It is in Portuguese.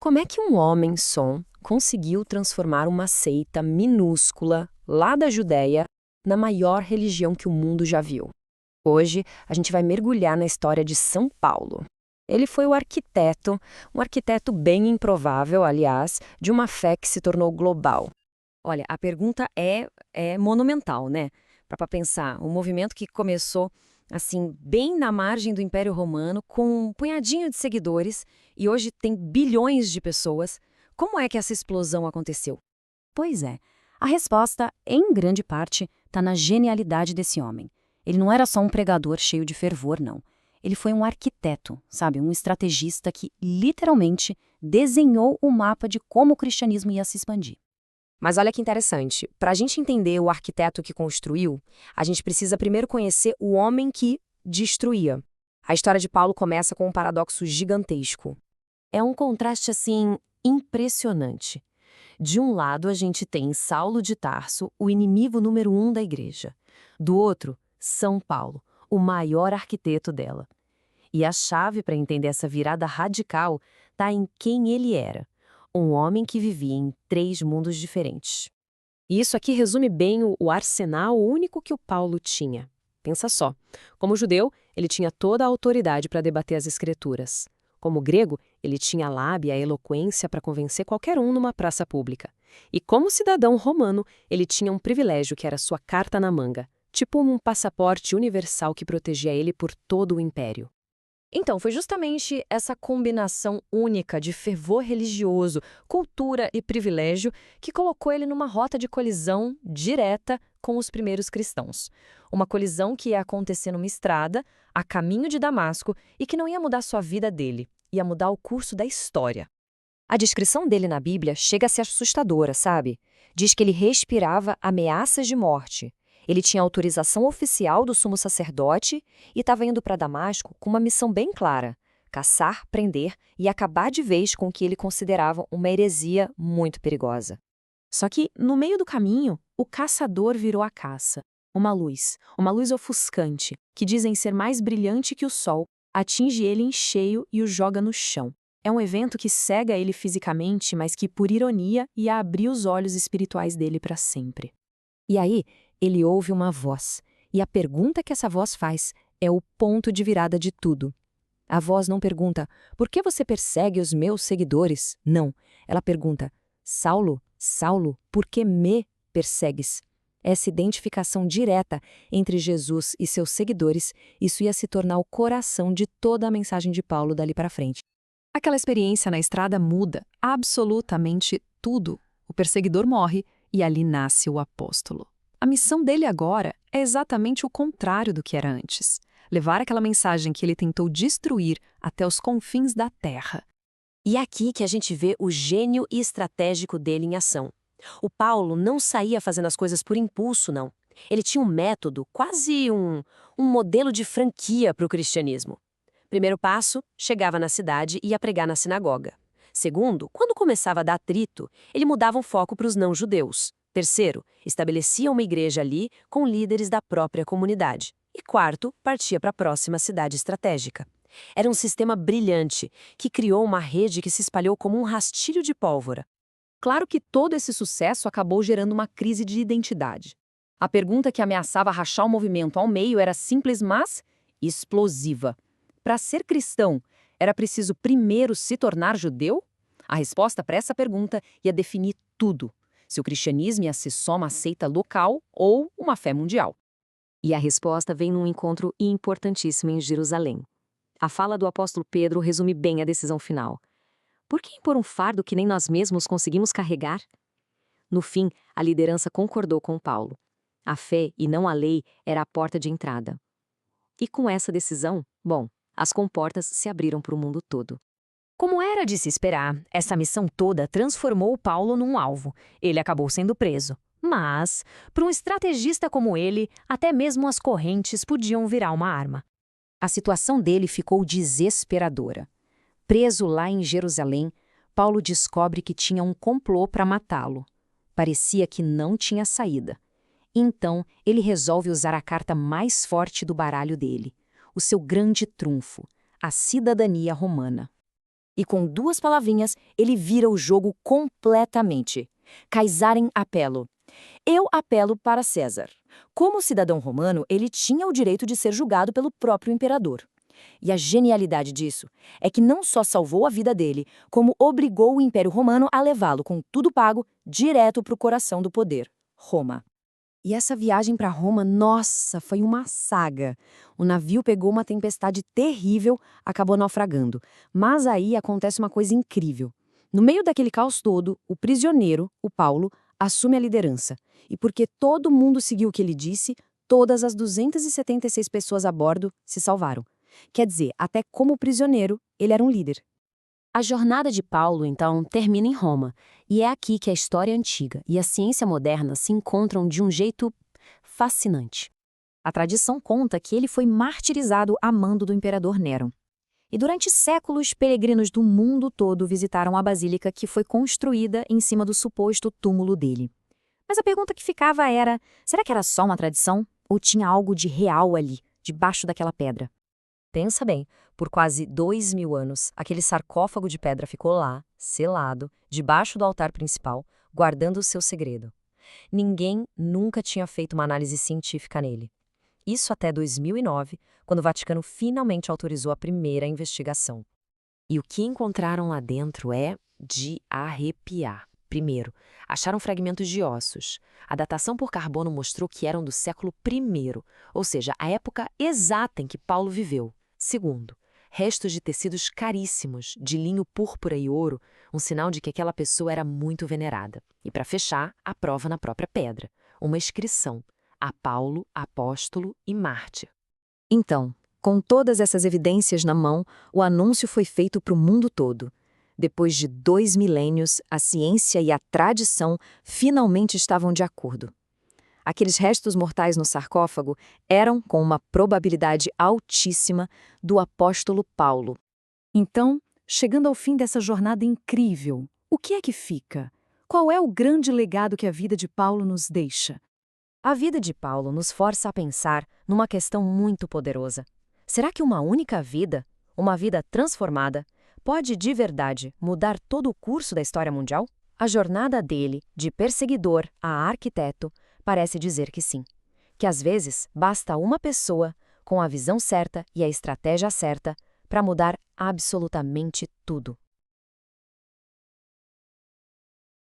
Como é que um homem som conseguiu transformar uma seita minúscula lá da Judéia na maior religião que o mundo já viu? Hoje, a gente vai mergulhar na história de São Paulo. Ele foi o arquiteto, um arquiteto bem improvável, aliás, de uma fé que se tornou global. Olha, a pergunta é monumental, né? Para pensar, um movimento que começou assim bem na margem do Império Romano, com um punhadinho de seguidores e hoje tem bilhões de pessoas. Como é que essa explosão aconteceu? Pois é. A resposta, em grande parte, está na genialidade desse homem. Ele não era só um pregador cheio de fervor, não. Ele foi um arquiteto, sabe? Um estrategista que, literalmente, desenhou o mapa de como o cristianismo ia se expandir. Mas olha que interessante, para a gente entender o arquiteto que construiu, a gente precisa primeiro conhecer o homem que destruía. A história de Paulo começa com um paradoxo gigantesco. É um contraste, assim, impressionante. De um lado, a gente tem Saulo de Tarso, o inimigo número 1 da igreja. Do outro, São Paulo, o maior arquiteto dela. E a chave para entender essa virada radical está em quem ele era. Um homem que vivia em 3 mundos diferentes. E isso aqui resume bem o arsenal único que o Paulo tinha. Pensa só, como judeu, ele tinha toda a autoridade para debater as escrituras. Como grego, ele tinha a lábia e a eloquência para convencer qualquer um numa praça pública. E como cidadão romano, ele tinha um privilégio que era sua carta na manga, tipo um passaporte universal que protegia ele por todo o império. Então, foi justamente essa combinação única de fervor religioso, cultura e privilégio que colocou ele numa rota de colisão direta com os primeiros cristãos. Uma colisão que ia acontecer numa estrada, a caminho de Damasco, e que não ia mudar só a vida dele, ia mudar o curso da história. A descrição dele na Bíblia chega a ser assustadora, sabe? Diz que ele respirava ameaças de morte. Ele tinha autorização oficial do sumo sacerdote e estava indo para Damasco com uma missão bem clara: caçar, prender e acabar de vez com o que ele considerava uma heresia muito perigosa. Só que, no meio do caminho, o caçador virou a caça. Uma luz ofuscante, que dizem ser mais brilhante que o sol, atinge ele em cheio e o joga no chão. É um evento que cega ele fisicamente, mas que, por ironia, ia abrir os olhos espirituais dele para sempre. E aí, ele ouve uma voz, e a pergunta que essa voz faz é o ponto de virada de tudo. A voz não pergunta, por que você persegue os meus seguidores? Não, ela pergunta, Saulo, Saulo, por que me persegues? Essa identificação direta entre Jesus e seus seguidores, isso ia se tornar o coração de toda a mensagem de Paulo dali para frente. Aquela experiência na estrada muda absolutamente tudo. O perseguidor morre e ali nasce o apóstolo. A missão dele agora é exatamente o contrário do que era antes. Levar aquela mensagem que ele tentou destruir até os confins da terra. E é aqui que a gente vê o gênio e estratégico dele em ação. O Paulo não saía fazendo as coisas por impulso, não. Ele tinha um método, quase um modelo de franquia para o cristianismo. Primeiro passo, chegava na cidade e ia pregar na sinagoga. Segundo, quando começava a dar atrito, ele mudava o foco para os não-judeus. Terceiro, estabelecia uma igreja ali com líderes da própria comunidade. E quarto, partia para a próxima cidade estratégica. Era um sistema brilhante, que criou uma rede que se espalhou como um rastilho de pólvora. Claro que todo esse sucesso acabou gerando uma crise de identidade. A pergunta que ameaçava rachar o movimento ao meio era simples, mas explosiva. Para ser cristão, era preciso primeiro se tornar judeu? A resposta para essa pergunta ia definir tudo. Se o cristianismo ia ser só uma seita local ou uma fé mundial. E a resposta vem num encontro importantíssimo em Jerusalém. A fala do apóstolo Pedro resume bem a decisão final. Por que impor um fardo que nem nós mesmos conseguimos carregar? No fim, a liderança concordou com Paulo. A fé e não a lei era a porta de entrada. E com essa decisão, as comportas se abriram para o mundo todo. Como era de se esperar, essa missão toda transformou Paulo num alvo. Ele acabou sendo preso. Mas, para um estrategista como ele, até mesmo as correntes podiam virar uma arma. A situação dele ficou desesperadora. Preso lá em Jerusalém, Paulo descobre que tinha um complô para matá-lo. Parecia que não tinha saída. Então, ele resolve usar a carta mais forte do baralho dele, o seu grande trunfo, a cidadania romana. E com 2 palavrinhas, ele vira o jogo completamente. Caesarem apello. Eu apelo para César. Como cidadão romano, ele tinha o direito de ser julgado pelo próprio imperador. E a genialidade disso é que não só salvou a vida dele, como obrigou o Império Romano a levá-lo com tudo pago direto para o coração do poder, Roma. E essa viagem para Roma, nossa, foi uma saga. O navio pegou uma tempestade terrível, acabou naufragando. Mas aí acontece uma coisa incrível. No meio daquele caos todo, o prisioneiro, o Paulo, assume a liderança. E porque todo mundo seguiu o que ele disse, todas as 276 pessoas a bordo se salvaram. Quer dizer, até como prisioneiro, ele era um líder. A jornada de Paulo, então, termina em Roma, e é aqui que a história antiga e a ciência moderna se encontram de um jeito fascinante. A tradição conta que ele foi martirizado a mando do imperador Nero. E durante séculos, peregrinos do mundo todo visitaram a basílica que foi construída em cima do suposto túmulo dele. Mas a pergunta que ficava era, será que era só uma tradição? Ou tinha algo de real ali, debaixo daquela pedra? Pensa bem, por quase 2000 anos, aquele sarcófago de pedra ficou lá, selado, debaixo do altar principal, guardando o seu segredo. Ninguém nunca tinha feito uma análise científica nele. Isso até 2009, quando o Vaticano finalmente autorizou a primeira investigação. E o que encontraram lá dentro é de arrepiar. Primeiro, acharam fragmentos de ossos. A datação por carbono mostrou que eram do século I, ou seja, a época exata em que Paulo viveu. Segundo, restos de tecidos caríssimos, de linho púrpura e ouro, um sinal de que aquela pessoa era muito venerada. E para fechar, a prova na própria pedra, uma inscrição, a Paulo, apóstolo e mártir. Então, com todas essas evidências na mão, o anúncio foi feito para o mundo todo. Depois de 2 milênios, a ciência e a tradição finalmente estavam de acordo. Aqueles restos mortais no sarcófago eram, com uma probabilidade altíssima, do apóstolo Paulo. Então, chegando ao fim dessa jornada incrível, o que é que fica? Qual é o grande legado que a vida de Paulo nos deixa? A vida de Paulo nos força a pensar numa questão muito poderosa. Será que uma única vida, uma vida transformada, pode de verdade mudar todo o curso da história mundial? A jornada dele, de perseguidor a arquiteto, parece dizer que sim. Que às vezes basta uma pessoa, com a visão certa e a estratégia certa, para mudar absolutamente tudo.